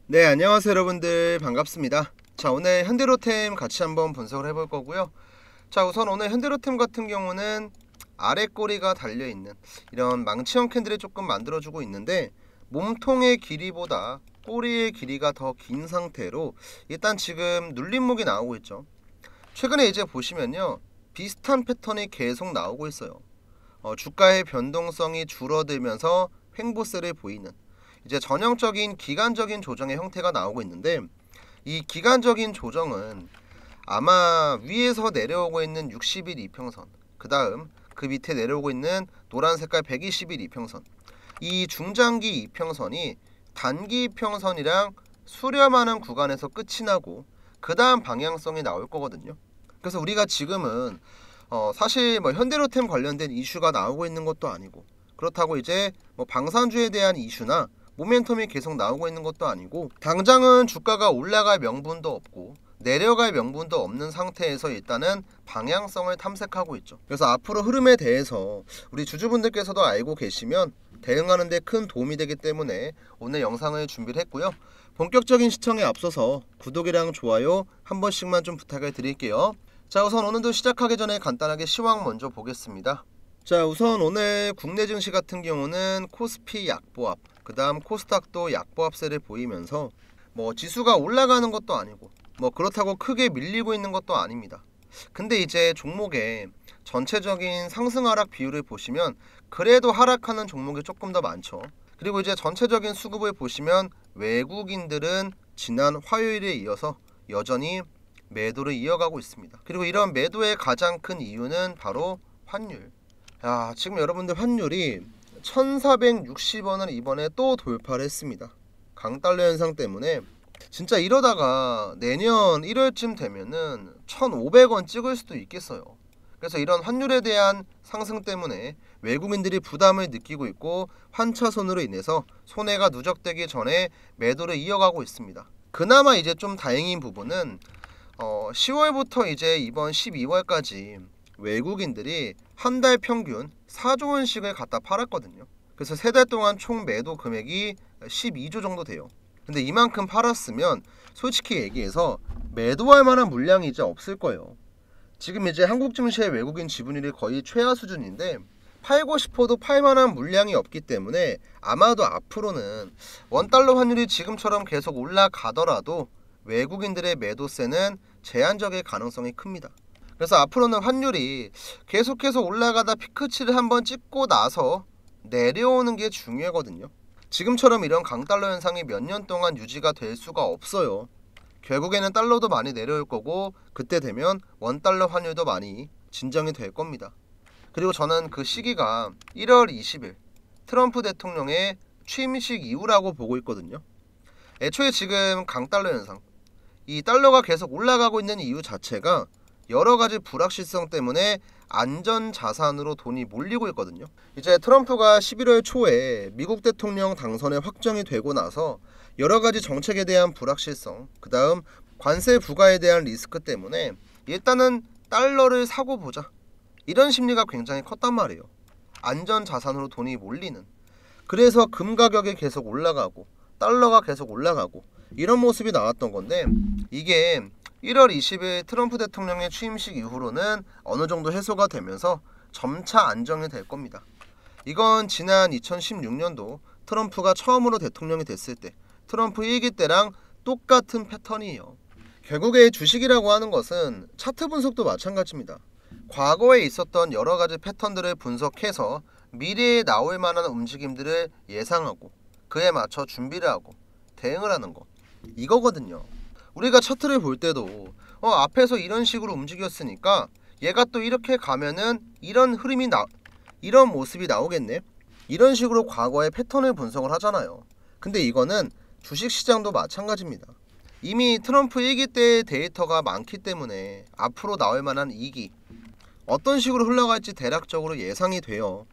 네, 안녕하세요 여러분들, 반갑습니다. 자, 오늘 현대로템 같이 한번 분석을 해볼 거고요. 자, 우선 오늘 현대로템 같은 경우는 아래 꼬리가 달려있는 이런 망치형 캔들을 조금 만들어주고 있는데, 몸통의 길이보다 꼬리의 길이가 더 긴 상태로 일단 지금 눌림목이 나오고 있죠. 최근에 이제 보시면요, 비슷한 패턴이 계속 나오고 있어요. 주가의 변동성이 줄어들면서 횡보세를 보이는 이제 전형적인 기간적인 조정의 형태가 나오고 있는데, 이 기간적인 조정은 아마 위에서 내려오고 있는 60일 이평선, 그 다음 그 밑에 내려오고 있는 노란 색깔 120일 이평선, 이 중장기 이평선이 단기 이평선이랑 수렴하는 구간에서 끝이 나고 그 다음 방향성이 나올 거거든요. 그래서 우리가 지금은 사실 뭐 현대로템 관련된 이슈가 나오고 있는 것도 아니고, 그렇다고 이제 뭐 방산주에 대한 이슈나 모멘텀이 계속 나오고 있는 것도 아니고, 당장은 주가가 올라갈 명분도 없고 내려갈 명분도 없는 상태에서 일단은 방향성을 탐색하고 있죠. 그래서 앞으로 흐름에 대해서 우리 주주분들께서도 알고 계시면 대응하는 데 큰 도움이 되기 때문에 오늘 영상을 준비를 했고요. 본격적인 시청에 앞서서 구독이랑 좋아요 한 번씩만 좀 부탁을 드릴게요. 자, 우선 오늘도 시작하기 전에 간단하게 시황 먼저 보겠습니다. 자, 우선 오늘 국내 증시 같은 경우는 코스피 약보합, 그 다음 코스닥도 약보합세를 보이면서 뭐 지수가 올라가는 것도 아니고 뭐 그렇다고 크게 밀리고 있는 것도 아닙니다. 근데 이제 종목의 전체적인 상승 하락 비율을 보시면 그래도 하락하는 종목이 조금 더 많죠. 그리고 이제 전체적인 수급을 보시면 외국인들은 지난 화요일에 이어서 여전히 매도를 이어가고 있습니다. 그리고 이런 매도의 가장 큰 이유는 바로 환율. 야, 지금 여러분들 환율이 1460원을 이번에 또 돌파를 했습니다. 강달러 현상 때문에 진짜 이러다가 내년 1월쯤 되면은 1500원 찍을 수도 있겠어요. 그래서 이런 환율에 대한 상승 때문에 외국인들이 부담을 느끼고 있고, 환차손으로 인해서 손해가 누적되기 전에 매도를 이어가고 있습니다. 그나마 이제 좀 다행인 부분은 10월부터 이제 이번 12월까지 외국인들이 한 달 평균 4조 원씩을 갖다 팔았거든요. 그래서 3달 동안 총 매도 금액이 12조 정도 돼요. 근데 이만큼 팔았으면 솔직히 얘기해서 매도할 만한 물량이 이제 없을 거예요. 지금 이제 한국 증시의 외국인 지분율이 거의 최하 수준인데, 팔고 싶어도 팔 만한 물량이 없기 때문에 아마도 앞으로는 원달러 환율이 지금처럼 계속 올라가더라도 외국인들의 매도세는 제한적일 가능성이 큽니다. 그래서 앞으로는 환율이 계속해서 올라가다 피크치를 한번 찍고 나서 내려오는 게 중요하거든요. 지금처럼 이런 강달러 현상이 몇 년 동안 유지가 될 수가 없어요. 결국에는 달러도 많이 내려올 거고, 그때 되면 원달러 환율도 많이 진정이 될 겁니다. 그리고 저는 그 시기가 1월 20일 트럼프 대통령의 취임식 이후라고 보고 있거든요. 애초에 지금 강달러 현상, 이 달러가 계속 올라가고 있는 이유 자체가 여러 가지 불확실성 때문에 안전자산으로 돈이 몰리고 있거든요. 이제 트럼프가 11월 초에 미국 대통령 당선에 확정이 되고 나서 여러 가지 정책에 대한 불확실성, 그 다음 관세 부과에 대한 리스크 때문에 일단은 달러를 사고 보자, 이런 심리가 굉장히 컸단 말이에요. 안전자산으로 돈이 몰리는. 그래서 금 가격이 계속 올라가고 달러가 계속 올라가고 이런 모습이 나왔던 건데, 이게 1월 20일 트럼프 대통령의 취임식 이후로는 어느 정도 해소가 되면서 점차 안정이 될 겁니다. 이건 지난 2016년도 트럼프가 처음으로 대통령이 됐을 때 트럼프 1기 때랑 똑같은 패턴이에요. 결국에 주식이라고 하는 것은 차트 분석도 마찬가지입니다. 과거에 있었던 여러 가지 패턴들을 분석해서 미래에 나올 만한 움직임들을 예상하고 그에 맞춰 준비를 하고 대응을 하는 거, 이거거든요. 우리가 차트를 볼 때도 앞에서 이런 식으로 움직였으니까 얘가 또 이렇게 가면은 이런 흐름이 이런 모습이 나오겠네, 이런 식으로 과거의 패턴을 분석을 하잖아요. 근데 이거는 주식시장도 마찬가지입니다. 이미 트럼프 1기 때의 데이터가 많기 때문에 앞으로 나올 만한 2기 어떤 식으로 흘러갈지 대략적으로 예상이 돼요.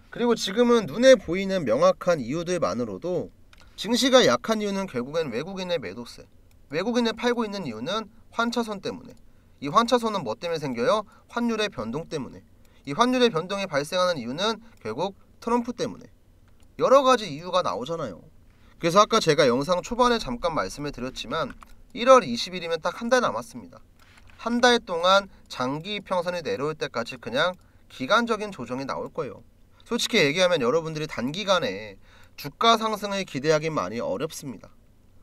그리고 지금은 눈에 보이는 명확한 이유들만으로도 증시가 약한 이유는 결국엔 외국인의 매도세, 외국인을 팔고 있는 이유는 환차손 때문에. 이 환차손은 뭐 때문에 생겨요? 환율의 변동 때문에. 이 환율의 변동이 발생하는 이유는 결국 트럼프 때문에. 여러 가지 이유가 나오잖아요. 그래서 아까 제가 영상 초반에 잠깐 말씀을 드렸지만 1월 20일이면 딱 한 달 남았습니다. 한 달 동안 장기 이평선이 내려올 때까지 그냥 기간적인 조정이 나올 거예요. 솔직히 얘기하면 여러분들이 단기간에 주가 상승을 기대하기 많이 어렵습니다.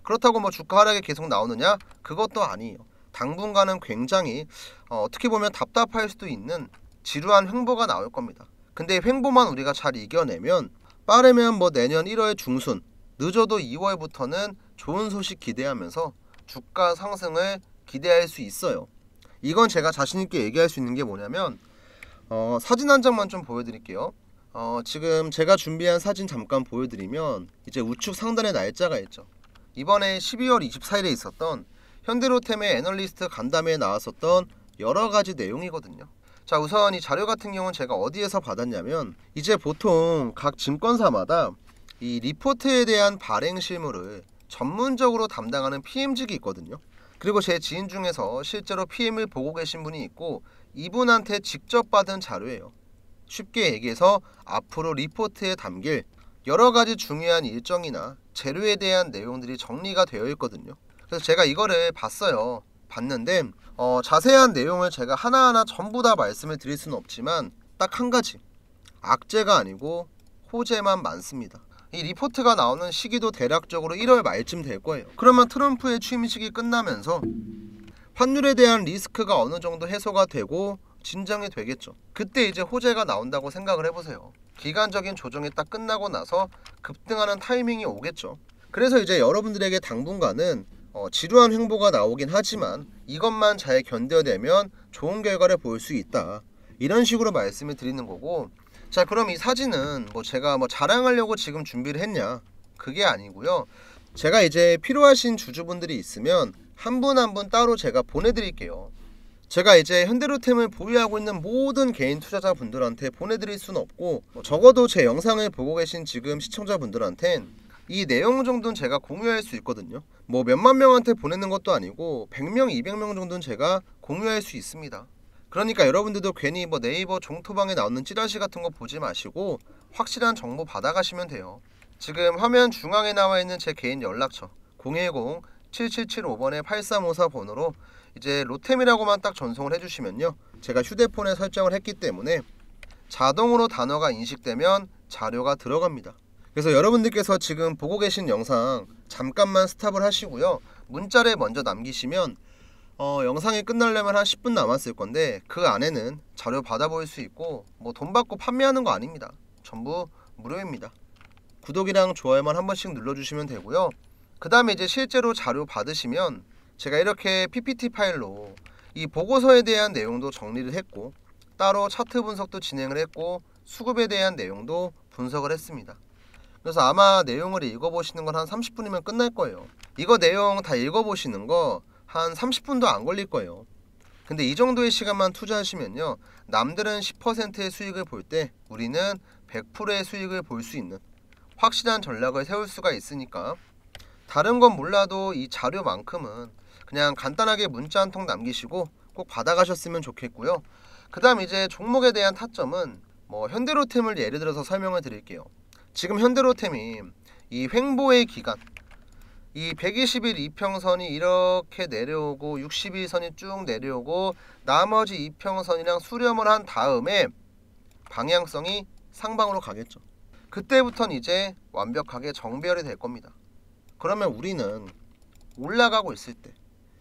그렇다고 뭐 주가 하락이 계속 나오느냐? 그것도 아니에요. 당분간은 굉장히 어떻게 보면 답답할 수도 있는 지루한 횡보가 나올 겁니다. 근데 횡보만 우리가 잘 이겨내면 빠르면 뭐 내년 1월 중순, 늦어도 2월부터는 좋은 소식 기대하면서 주가 상승을 기대할 수 있어요. 이건 제가 자신있게 얘기할 수 있는 게 뭐냐면 사진 한 장만 좀 보여드릴게요. 지금 제가 준비한 사진 잠깐 보여드리면 이제 우측 상단에 날짜가 있죠. 이번에 12월 24일에 있었던 현대로템의 애널리스트 간담회에 나왔었던 여러가지 내용이거든요. 자, 우선 이 자료 같은 경우는 제가 어디에서 받았냐면 이제 보통 각 증권사마다 이 리포트에 대한 발행 실무를 전문적으로 담당하는 PM직이 있거든요. 그리고 제 지인 중에서 실제로 PM을 보고 계신 분이 있고 이분한테 직접 받은 자료예요. 쉽게 얘기해서 앞으로 리포트에 담길 여러가지 중요한 일정이나 재료에 대한 내용들이 정리가 되어 있거든요. 그래서 제가 이거를 봤어요. 봤는데 자세한 내용을 제가 하나하나 전부 다 말씀을 드릴 수는 없지만 딱 한 가지, 악재가 아니고 호재만 많습니다. 이 리포트가 나오는 시기도 대략적으로 1월 말쯤 될 거예요. 그러면 트럼프의 취임식이 끝나면서 환율에 대한 리스크가 어느 정도 해소가 되고 진정이 되겠죠. 그때 이제 호재가 나온다고 생각을 해보세요. 기간적인 조정이 딱 끝나고 나서 급등하는 타이밍이 오겠죠. 그래서 이제 여러분들에게 당분간은 지루한 횡보가 나오긴 하지만 이것만 잘 견뎌내면 좋은 결과를 볼 수 있다, 이런 식으로 말씀을 드리는 거고, 자, 그럼 이 사진은 뭐 제가 뭐 자랑하려고 지금 준비를 했냐, 그게 아니고요. 제가 이제 필요하신 주주분들이 있으면 한 분 한 분 따로 제가 보내드릴게요. 제가 이제 현대로템을 보유하고 있는 모든 개인 투자자분들한테 보내드릴 수는 없고 적어도 제 영상을 보고 계신 지금 시청자분들한텐 이 내용 정도는 제가 공유할 수 있거든요. 뭐 몇만 명한테 보내는 것도 아니고 100명, 200명 정도는 제가 공유할 수 있습니다. 그러니까 여러분들도 괜히 뭐 네이버 종토방에 나오는 찌라시 같은 거 보지 마시고 확실한 정보 받아가시면 돼요. 지금 화면 중앙에 나와 있는 제 개인 연락처 010-7775번에 8354 번호로 이제 로템이라고만 딱 전송을 해주시면요, 제가 휴대폰에 설정을 했기 때문에 자동으로 단어가 인식되면 자료가 들어갑니다. 그래서 여러분들께서 지금 보고 계신 영상 잠깐만 스탑을 하시고요, 문자를 먼저 남기시면 영상이 끝나려면 한 10분 남았을 건데 그 안에는 자료 받아볼 수 있고 뭐 돈 받고 판매하는 거 아닙니다. 전부 무료입니다. 구독이랑 좋아요만 한 번씩 눌러주시면 되고요. 그 다음에 이제 실제로 자료 받으시면 제가 이렇게 PPT 파일로 이 보고서에 대한 내용도 정리를 했고 따로 차트 분석도 진행을 했고 수급에 대한 내용도 분석을 했습니다. 그래서 아마 내용을 읽어보시는 건 한 30분이면 끝날 거예요. 이거 내용 다 읽어보시는 거 한 30분도 안 걸릴 거예요. 근데 이 정도의 시간만 투자하시면요, 남들은 10%의 수익을 볼 때 우리는 100%의 수익을 볼 수 있는 확실한 전략을 세울 수가 있으니까 다른 건 몰라도 이 자료만큼은 그냥 간단하게 문자 한 통 남기시고 꼭 받아가셨으면 좋겠고요. 그 다음 이제 종목에 대한 타점은 뭐 현대로템을 예를 들어서 설명을 드릴게요. 지금 현대로템이 이 횡보의 기간, 이 120일 이평선이 이렇게 내려오고 60일선이 쭉 내려오고 나머지 이평선이랑 수렴을 한 다음에 방향성이 상방으로 가겠죠. 그때부터는 이제 완벽하게 정배열이 될 겁니다. 그러면 우리는 올라가고 있을 때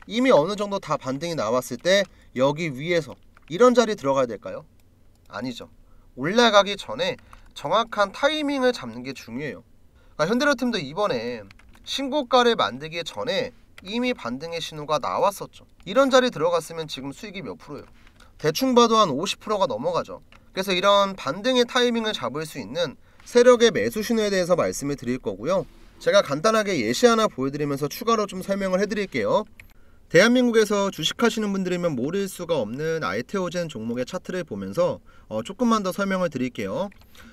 이미 어느 정도 다 반등이 나왔을 때 여기 위에서 이런 자리 들어가야 될까요? 아니죠. 올라가기 전에 정확한 타이밍을 잡는 게 중요해요. 그러니까 현대로템도 이번에 신고가를 만들기 전에 이미 반등의 신호가 나왔었죠. 이런 자리 들어갔으면 지금 수익이 몇 프로예요? 대충 봐도 한 50%가 넘어가죠. 그래서 이런 반등의 타이밍을 잡을 수 있는 세력의 매수 신호에 대해서 말씀을 드릴 거고요. 제가 간단하게 예시 하나 보여드리면서 추가로 좀 설명을 해드릴게요. 대한민국에서 주식하시는 분들이면 모를 수가 없는 아이테오젠 종목의 차트를 보면서 조금만 더 설명을 드릴게요.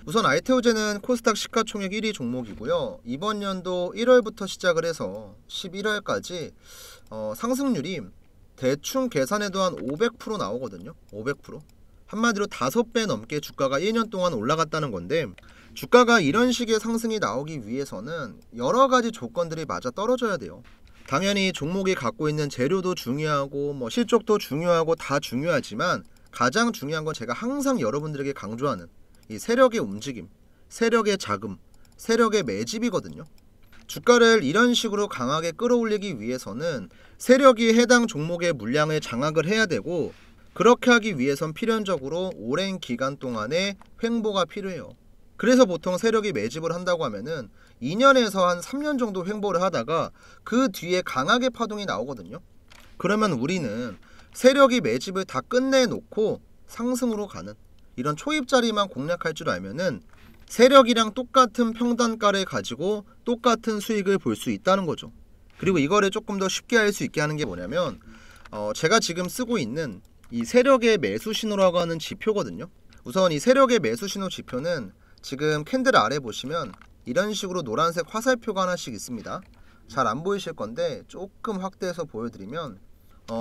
우선 아이테오젠은 코스닥 시가총액 1위 종목이고요. 이번 연도 1월부터 시작을 해서 11월까지 상승률이 대충 계산해도 한 500% 나오거든요. 500%. 한마디로 5배 넘게 주가가 1년 동안 올라갔다는 건데 주가가 이런 식의 상승이 나오기 위해서는 여러 가지 조건들이 맞아 떨어져야 돼요. 당연히 종목이 갖고 있는 재료도 중요하고 뭐 실적도 중요하고 다 중요하지만 가장 중요한 건 제가 항상 여러분들에게 강조하는 이 세력의 움직임, 세력의 자금, 세력의 매집이거든요. 주가를 이런 식으로 강하게 끌어올리기 위해서는 세력이 해당 종목의 물량을 장악을 해야 되고, 그렇게 하기 위해선 필연적으로 오랜 기간 동안의 횡보가 필요해요. 그래서 보통 세력이 매집을 한다고 하면은 2년에서 한 3년 정도 횡보를 하다가 그 뒤에 강하게 파동이 나오거든요. 그러면 우리는 세력이 매집을 다 끝내놓고 상승으로 가는 이런 초입자리만 공략할 줄 알면은 세력이랑 똑같은 평단가를 가지고 똑같은 수익을 볼 수 있다는 거죠. 그리고 이거를 조금 더 쉽게 할 수 있게 하는 게 뭐냐면 제가 지금 쓰고 있는 이 세력의 매수 신호라고 하는 지표거든요. 우선 이 세력의 매수 신호 지표는 지금 캔들 아래 보시면 이런 식으로 노란색 화살표가 하나씩 있습니다. 잘 안 보이실 건데 조금 확대해서 보여드리면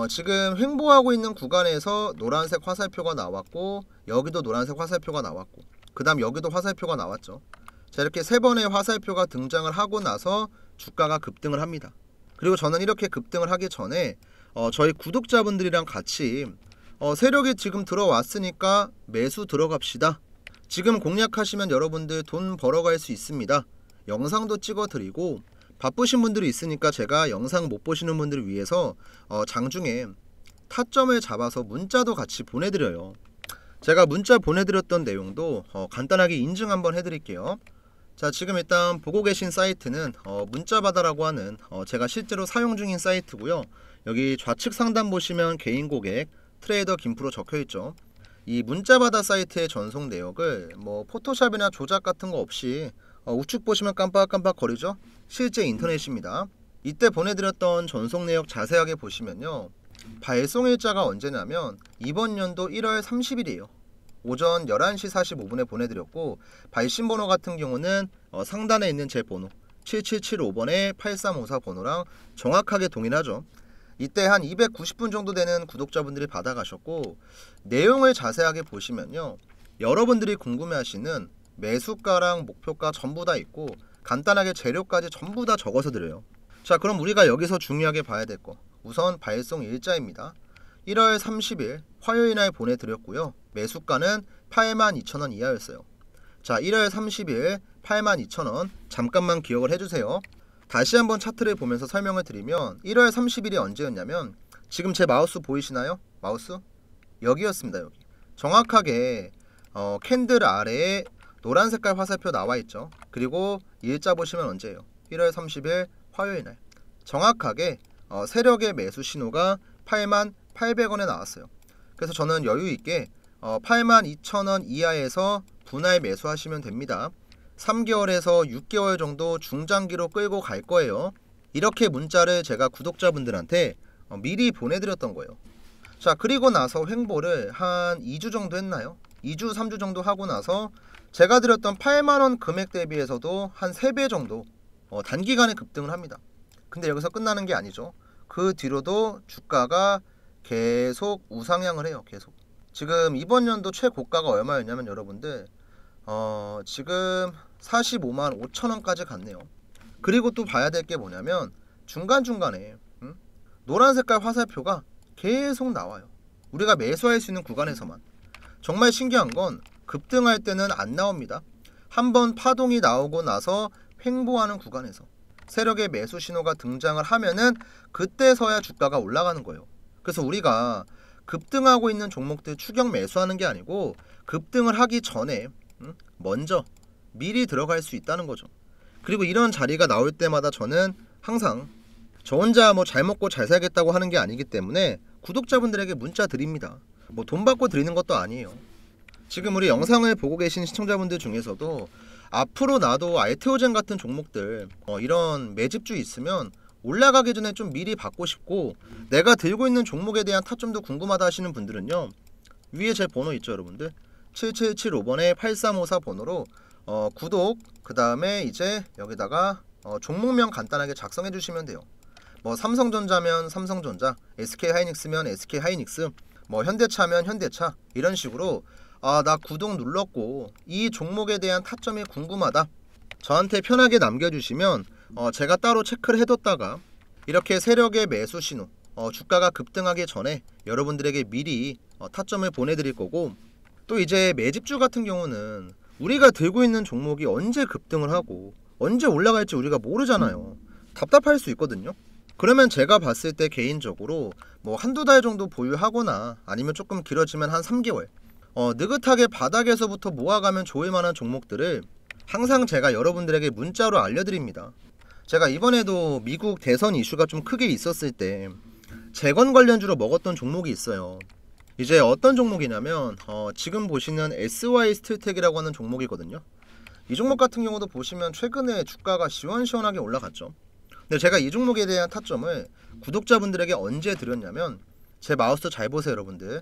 지금 횡보하고 있는 구간에서 노란색 화살표가 나왔고, 여기도 노란색 화살표가 나왔고, 그 다음 여기도 화살표가 나왔죠. 자, 이렇게 세 번의 화살표가 등장을 하고 나서 주가가 급등을 합니다. 그리고 저는 이렇게 급등을 하기 전에 저희 구독자분들이랑 같이 세력이 지금 들어왔으니까 매수 들어갑시다, 지금 공략하시면 여러분들 돈 벌어갈 수 있습니다, 영상도 찍어드리고, 바쁘신 분들이 있으니까 제가 영상 못 보시는 분들을 위해서 장중에 타점을 잡아서 문자도 같이 보내드려요. 제가 문자 보내드렸던 내용도 간단하게 인증 한번 해드릴게요. 자, 지금 일단 보고 계신 사이트는 문자바다라고 하는 제가 실제로 사용 중인 사이트고요. 여기 좌측 상단 보시면 개인 고객 트레이더 김프로 적혀있죠. 이 문자바다 사이트의 전송 내역을 뭐 포토샵이나 조작 같은 거 없이 우측 보시면 깜빡깜빡 거리죠. 실제 인터넷입니다. 이때 보내드렸던 전송 내역 자세하게 보시면요, 발송일자가 언제냐면 이번 연도 1월 30일이에요. 오전 11시 45분에 보내드렸고, 발신번호 같은 경우는 상단에 있는 제 번호 7775번에 8354 번호랑 정확하게 동일하죠. 이때 한 290분 정도 되는 구독자분들이 받아가셨고, 내용을 자세하게 보시면요, 여러분들이 궁금해하시는 매수가랑 목표가 전부 다 있고 간단하게 재료까지 전부 다 적어서 드려요. 자, 그럼 우리가 여기서 중요하게 봐야 될 거, 우선 발송 일자입니다. 1월 30일 화요일 날 보내드렸고요. 매수가는 82,000원 이하였어요. 자, 1월 30일 82,000원 잠깐만 기억을 해주세요. 다시 한번 차트를 보면서 설명을 드리면 1월 30일이 언제였냐면, 지금 제 마우스 보이시나요? 마우스? 여기였습니다. 여기 정확하게 캔들 아래에 노란 색깔 화살표 나와 있죠. 그리고 일자 보시면 언제예요? 1월 30일 화요일 날 정확하게 세력의 매수 신호가 82,800원에 나왔어요. 그래서 저는 여유 있게 82,000원 이하에서 분할 매수하시면 됩니다. 3개월에서 6개월 정도 중장기로 끌고 갈 거예요. 이렇게 문자를 제가 구독자분들한테 미리 보내드렸던 거예요. 자, 그리고 나서 횡보를 한 2주 정도 했나요? 2주 3주 정도 하고 나서 제가 드렸던 8만원 금액 대비해서도 한 3배 정도 단기간에 급등을 합니다. 근데 여기서 끝나는 게 아니죠. 그 뒤로도 주가가 계속 우상향을 해요. 계속. 지금 이번 연도 최고가가 얼마였냐면 여러분들 지금 45만 5천원까지 갔네요. 그리고 또 봐야 될 게 뭐냐면 중간중간에 노란 색깔 화살표가 계속 나와요. 우리가 매수할 수 있는 구간에서만. 정말 신기한 건 급등할 때는 안 나옵니다. 한번 파동이 나오고 나서 횡보하는 구간에서 세력의 매수 신호가 등장을 하면은 그때서야 주가가 올라가는 거예요. 그래서 우리가 급등하고 있는 종목들 추격 매수하는 게 아니고 급등을 하기 전에 먼저 미리 들어갈 수 있다는 거죠. 그리고 이런 자리가 나올 때마다 저는 항상 저 혼자 뭐 잘 먹고 잘 살겠다고 하는 게 아니기 때문에 구독자분들에게 문자 드립니다. 뭐 돈 받고 드리는 것도 아니에요. 지금 우리 영상을 보고 계신 시청자분들 중에서도 앞으로 나도 알테오젠 같은 종목들 이런 매집주 있으면 올라가기 전에 좀 미리 받고 싶고, 내가 들고 있는 종목에 대한 타점도 궁금하다 하시는 분들은요, 위에 제 번호 있죠 여러분들, 7775번에 8354 번호로 구독, 그 다음에 이제 여기다가 종목명 간단하게 작성해 주시면 돼요. 뭐 삼성전자면 삼성전자, SK하이닉스면 SK하이닉스, 뭐 현대차면 현대차, 이런 식으로 아, 나 구독 눌렀고 이 종목에 대한 타점이 궁금하다, 저한테 편하게 남겨주시면 제가 따로 체크를 해뒀다가 이렇게 세력의 매수 신호, 주가가 급등하기 전에 여러분들에게 미리 타점을 보내드릴 거고, 또 이제 매집주 같은 경우는 우리가 들고 있는 종목이 언제 급등을 하고 언제 올라갈지 우리가 모르잖아요. 답답할 수 있거든요. 그러면 제가 봤을 때 개인적으로 뭐 한두 달 정도 보유하거나 아니면 조금 길어지면 한 3개월 느긋하게 바닥에서부터 모아가면 좋을 만한 종목들을 항상 제가 여러분들에게 문자로 알려드립니다. 제가 이번에도 미국 대선 이슈가 좀 크게 있었을 때 재건 관련주로 먹었던 종목이 있어요. 이제 어떤 종목이냐면 지금 보시는 SY 스틸텍이라고 하는 종목이거든요. 이 종목 같은 경우도 보시면 최근에 주가가 시원시원하게 올라갔죠. 근데 제가 이 종목에 대한 타점을 구독자분들에게 언제 드렸냐면, 제 마우스 잘 보세요 여러분들.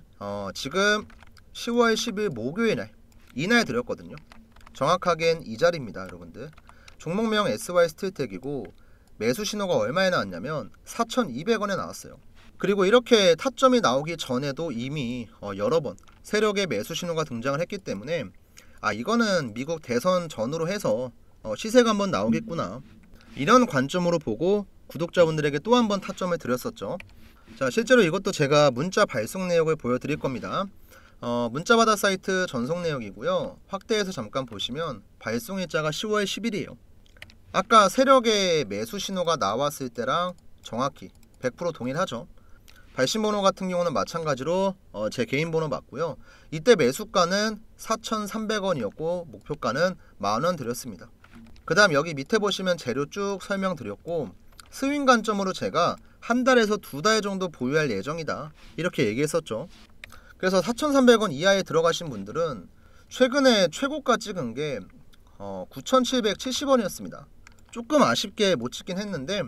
지금 10월 10일 목요일날 이날 드렸거든요. 정확하게는 이 자리입니다 여러분들. 종목명 SY 스틸텍이고 매수 신호가 얼마에 나왔냐면 4,200원에 나왔어요. 그리고 이렇게 타점이 나오기 전에도 이미 여러 번 세력의 매수 신호가 등장을 했기 때문에 이거는 미국 대선 전후로 해서 시세가 한번 나오겠구나, 이런 관점으로 보고 구독자분들에게 또 한 번 타점을 드렸었죠. 자, 실제로 이것도 제가 문자 발송 내역을 보여드릴 겁니다. 문자받아 사이트 전송 내역이고요. 확대해서 잠깐 보시면 발송 일자가 10월 10일이에요. 아까 세력의 매수 신호가 나왔을 때랑 정확히 100% 동일하죠. 발신 번호 같은 경우는 마찬가지로 제 개인 번호 맞고요. 이때 매수가는 4,300원이었고 목표가는 만원 드렸습니다. 그 다음 여기 밑에 보시면 재료 쭉 설명드렸고, 스윙 관점으로 제가 한 달에서 두 달 정도 보유할 예정이다 이렇게 얘기했었죠. 그래서 4,300원 이하에 들어가신 분들은 최근에 최고가 찍은 게 9,770원이었습니다. 조금 아쉽게 못 찍긴 했는데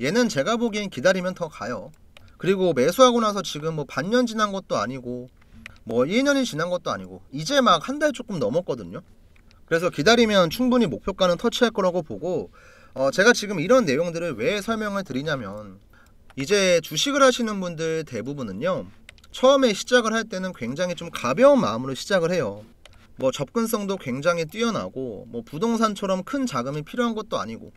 얘는 제가 보기엔 기다리면 더 가요. 그리고 매수하고 나서 지금 뭐 반년 지난 것도 아니고 뭐 1년이 지난 것도 아니고 이제 막 한 달 조금 넘었거든요. 그래서 기다리면 충분히 목표가는 터치할 거라고 보고, 제가 지금 이런 내용들을 왜 설명을 드리냐면, 이제 주식을 하시는 분들 대부분은요 처음에 시작을 할 때는 굉장히 좀 가벼운 마음으로 시작을 해요. 뭐 접근성도 굉장히 뛰어나고 뭐 부동산처럼 큰 자금이 필요한 것도 아니고,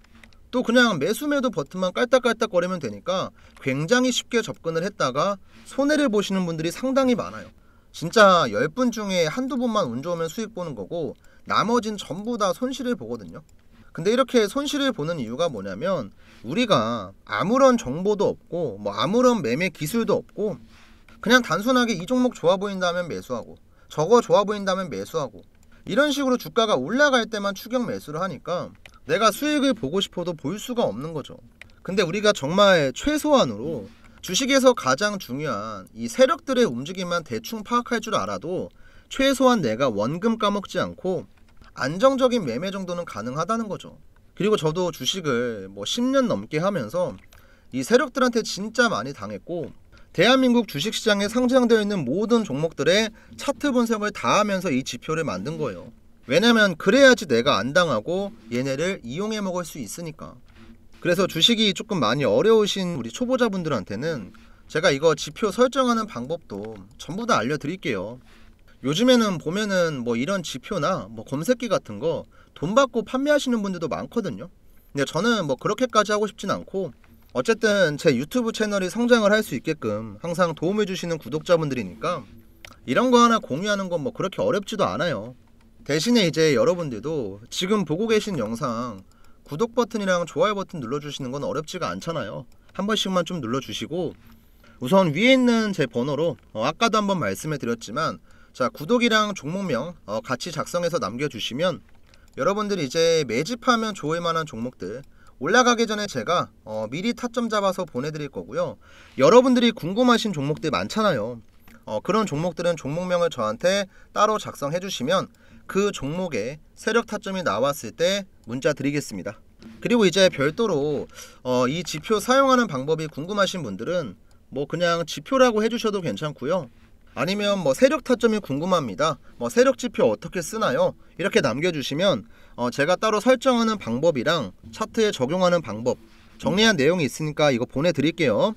또 그냥 매수 매도 버튼만 깔딱깔딱 거리면 되니까 굉장히 쉽게 접근을 했다가 손해를 보시는 분들이 상당히 많아요. 진짜 10분 중에 한두 분만 운 좋으면 수익 보는 거고 나머진 전부 다 손실을 보거든요. 근데 이렇게 손실을 보는 이유가 뭐냐면, 우리가 아무런 정보도 없고 뭐 아무런 매매 기술도 없고 그냥 단순하게 이 종목 좋아 보인다면 매수하고 저거 좋아 보인다면 매수하고 이런 식으로 주가가 올라갈 때만 추격 매수를 하니까 내가 수익을 보고 싶어도 볼 수가 없는 거죠. 근데 우리가 정말 최소한으로 주식에서 가장 중요한 이 세력들의 움직임만 대충 파악할 줄 알아도 최소한 내가 원금 까먹지 않고 안정적인 매매 정도는 가능하다는 거죠. 그리고 저도 주식을 뭐 10년 넘게 하면서 이 세력들한테 진짜 많이 당했고, 대한민국 주식시장에 상장되어 있는 모든 종목들의 차트 분석을 다 하면서 이 지표를 만든 거예요. 왜냐면 그래야지 내가 안 당하고 얘네를 이용해 먹을 수 있으니까. 그래서 주식이 조금 많이 어려우신 우리 초보자분들한테는 제가 이거 지표 설정하는 방법도 전부 다 알려드릴게요. 요즘에는 보면은 뭐 이런 지표나 뭐 검색기 같은 거 돈 받고 판매하시는 분들도 많거든요. 근데 저는 뭐 그렇게까지 하고 싶진 않고, 어쨌든 제 유튜브 채널이 성장을 할 수 있게끔 항상 도움을 주시는 구독자분들이니까 이런 거 하나 공유하는 건 뭐 그렇게 어렵지도 않아요. 대신에 이제 여러분들도 지금 보고 계신 영상 구독 버튼이랑 좋아요 버튼 눌러주시는 건 어렵지가 않잖아요. 한 번씩만 좀 눌러주시고, 우선 위에 있는 제 번호로 아까도 한번 말씀해 드렸지만 자, 구독이랑 종목명 같이 작성해서 남겨주시면 여러분들이 이제 매집하면 좋을 만한 종목들 올라가기 전에 제가 미리 타점 잡아서 보내드릴 거고요. 여러분들이 궁금하신 종목들 많잖아요. 그런 종목들은 종목명을 저한테 따로 작성해 주시면 그 종목에 세력 타점이 나왔을 때 문자 드리겠습니다. 그리고 이제 별도로 이 지표 사용하는 방법이 궁금하신 분들은 뭐 그냥 지표라고 해주셔도 괜찮고요. 아니면 뭐 세력 타점이 궁금합니다, 뭐 세력 지표 어떻게 쓰나요? 이렇게 남겨주시면 제가 따로 설정하는 방법이랑 차트에 적용하는 방법 정리한 내용이 있으니까 이거 보내드릴게요.